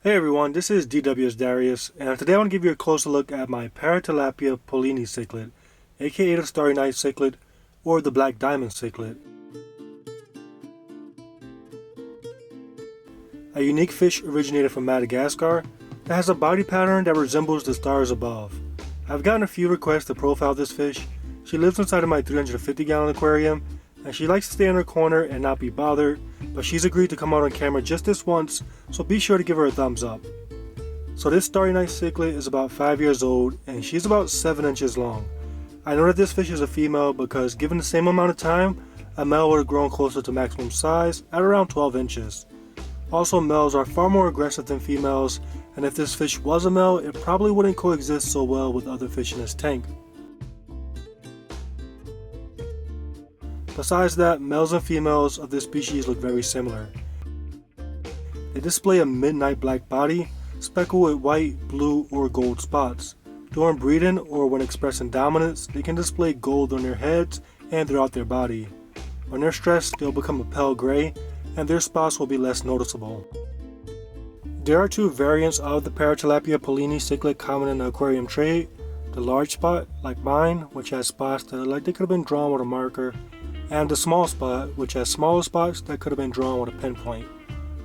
Hey everyone, this is DW's Darius, and today I want to give you a closer look at my Paratilapia Polleni cichlid, aka the Starry Night Cichlid, or the Black Diamond Cichlid. A unique fish originated from Madagascar that has a body pattern that resembles the stars above. I've gotten a few requests to profile this fish. She lives inside of my 350-gallon aquarium, and she likes to stay in her corner and not be bothered, but she's agreed to come out on camera just this once, so be sure to give her a thumbs up. So this Starry Night Cichlid is about 5 years old, and she's about 7 inches long. I know that this fish is a female because given the same amount of time, a male would have grown closer to maximum size at around 12 inches. Also, males are far more aggressive than females, and if this fish was a male, it probably wouldn't coexist so well with other fish in this tank. Besides that, males and females of this species look very similar. They display a midnight black body, speckled with white, blue, or gold spots. During breeding or when expressing dominance, they can display gold on their heads and throughout their body. When they're stressed, they'll become a pale gray, and their spots will be less noticeable. There are two variants of the Paratilapia Polleni cichlid common in the aquarium trade. The large spot, like mine, which has spots that look like they could have been drawn with a marker, and the small spot, which has smaller spots that could have been drawn with a pinpoint.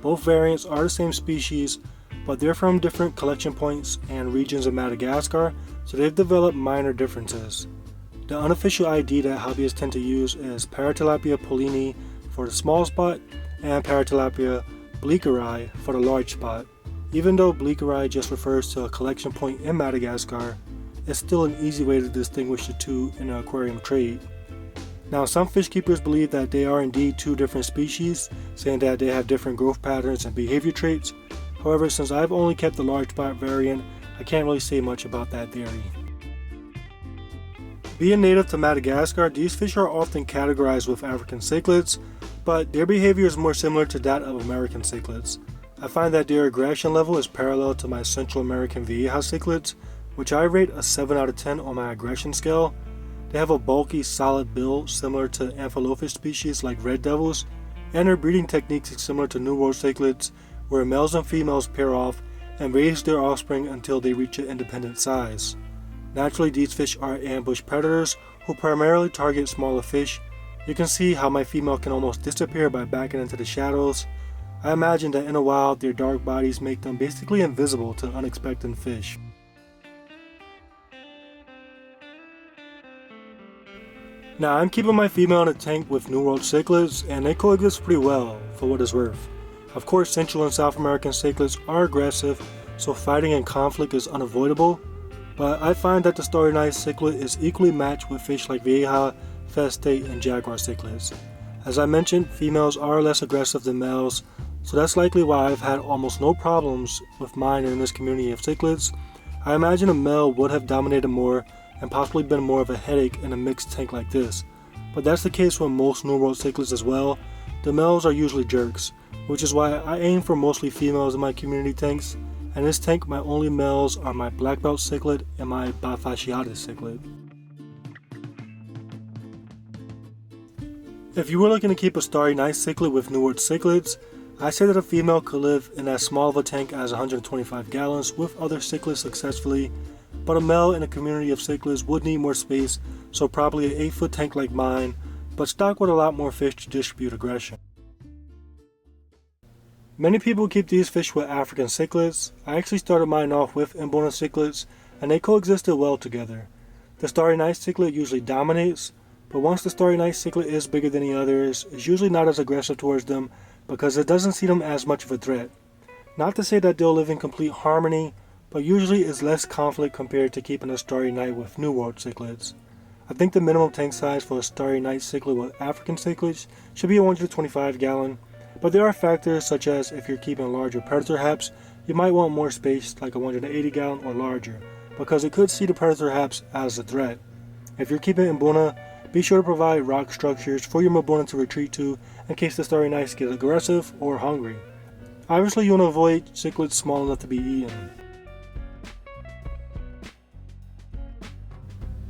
Both variants are the same species, but they're from different collection points and regions of Madagascar, so they've developed minor differences. The unofficial ID that hobbyists tend to use is Paratilapia Polleni for the small spot and Paratilapia bleakeri for the large spot. Even though bleakeri just refers to a collection point in Madagascar, it's still an easy way to distinguish the two in the aquarium trade. Now, some fish keepers believe that they are indeed two different species, saying that they have different growth patterns and behavior traits. However, since I've only kept the large spot variant, I can't really say much about that theory. Being native to Madagascar, these fish are often categorized with African cichlids, but their behavior is more similar to that of American cichlids. I find that their aggression level is parallel to my Central American Vieja cichlids, which I rate a 7 out of 10 on my aggression scale. They have a bulky, solid build similar to amphilophus species like red devils, and their breeding techniques is similar to New World cichlids, where males and females pair off and raise their offspring until they reach an independent size. Naturally, these fish are ambush predators who primarily target smaller fish. You can see how my female can almost disappear by backing into the shadows. I imagine that in the wild, their dark bodies make them basically invisible to unexpected fish. Now, I'm keeping my female in a tank with New World cichlids, and they coexist pretty well, for what it's worth. Of course, Central and South American cichlids are aggressive, so fighting and conflict is unavoidable, but I find that the Starry Night Cichlid is equally matched with fish like Vieja, Festate, and Jaguar cichlids. As I mentioned, females are less aggressive than males, so that's likely why I've had almost no problems with mine in this community of cichlids. I imagine a male would have dominated more and possibly been more of a headache in a mixed tank like this, but that's the case with most New World cichlids as well. The males are usually jerks, which is why I aim for mostly females in my community tanks, and in this tank my only males are my Black Belt Cichlid and my Bifasciatus Cichlid. If you were looking to keep a Starry Night Cichlid with New World cichlids, I say that a female could live in as small of a tank as 125 gallons with other cichlids successfully, but a male in a community of cichlids would need more space, so probably an 8-foot tank like mine, but stocked with a lot more fish to distribute aggression. Many people keep these fish with African cichlids. I actually started mine off with Mbona cichlids, and they coexisted well together. The Starry Night Cichlid usually dominates, but once the Starry Night Cichlid is bigger than the others, it's usually not as aggressive towards them because it doesn't see them as much of a threat. Not to say that they'll live in complete harmony, but usually is less conflict compared to keeping a Starry Night with New World cichlids. I think the minimum tank size for a Starry Night Cichlid with African cichlids should be 125 gallon, but there are factors such as if you're keeping larger predator haps, you might want more space like a 180 gallon or larger, because it could see the predator haps as a threat. If you're keeping Mbuna, be sure to provide rock structures for your Mbuna to retreat to in case the Starry Nights get aggressive or hungry. Obviously you want to avoid cichlids small enough to be eaten.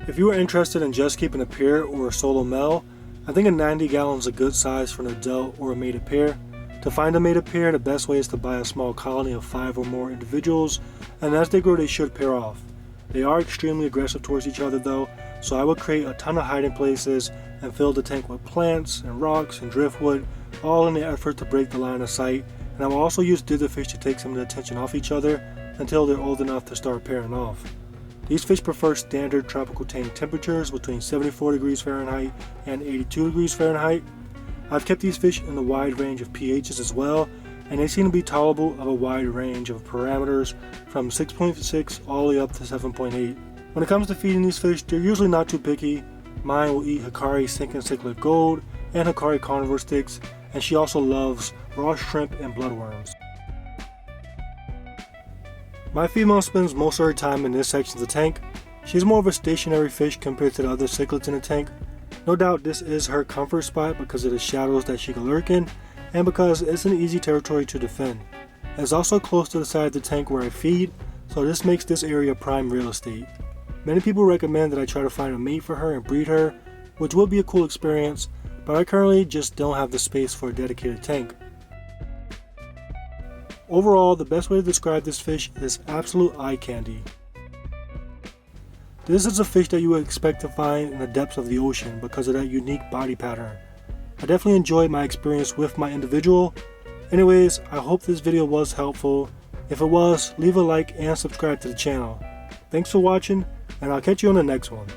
If you are interested in just keeping a pair or a solo male, I think a 90 gallon is a good size for an adult or a mated pair. To find a mated pair, the best way is to buy a small colony of 5 or more individuals, and as they grow they should pair off. They are extremely aggressive towards each other though, so I would create a ton of hiding places and fill the tank with plants and rocks and driftwood, all in the effort to break the line of sight, and I will also use ditherfish to take some of the attention off each other until they're old enough to start pairing off. These fish prefer standard tropical tank temperatures between 74 degrees Fahrenheit and 82 degrees Fahrenheit. I've kept these fish in a wide range of pHs as well, and they seem to be tolerable of a wide range of parameters from 6.6 all the way up to 7.8. When it comes to feeding these fish, they're usually not too picky. Mine will eat Hikari Sinking Cichlid Gold and Hikari Carnivore Sticks, and she also loves raw shrimp and bloodworms. My female spends most of her time in this section of the tank. She's more of a stationary fish compared to the other cichlids in the tank. No doubt this is her comfort spot because of the shadows that she can lurk in, and because it's an easy territory to defend. It's also close to the side of the tank where I feed, so this makes this area prime real estate. Many people recommend that I try to find a mate for her and breed her, which would be a cool experience, but I currently just don't have the space for a dedicated tank. Overall, the best way to describe this fish is absolute eye candy. This is a fish that you would expect to find in the depths of the ocean because of that unique body pattern. I definitely enjoyed my experience with my individual. Anyways, I hope this video was helpful. If it was, leave a like and subscribe to the channel. Thanks for watching, and I'll catch you on the next one.